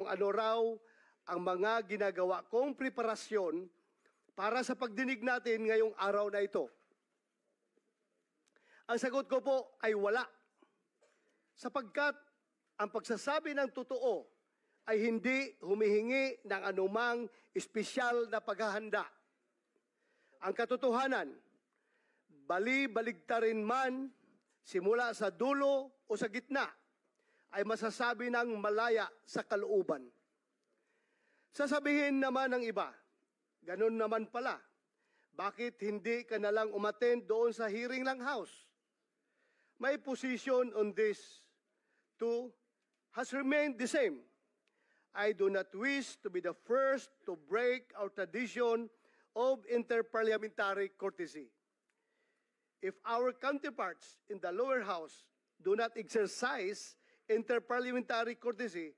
kung ano raw ang mga ginagawa kong preparasyon para sa pagdinig natin ngayong araw na ito. Ang sagot ko po ay wala, sapagkat ang pagsasabi ng totoo ay hindi humihingi ng anumang espesyal na paghahanda. Ang katotohanan, bali-baligtarin man, simula sa dulo o sa gitna, ay masasabi ng malaya sa kalooban. Sasabihin naman ng iba, ganun naman pala, bakit hindi ka nalang umattend doon sa hearing ng House? My position on this too has remained the same. I do not wish to be the first to break our tradition of interparliamentary courtesy. If our counterparts in the lower house do not exercise interparliamentary courtesy,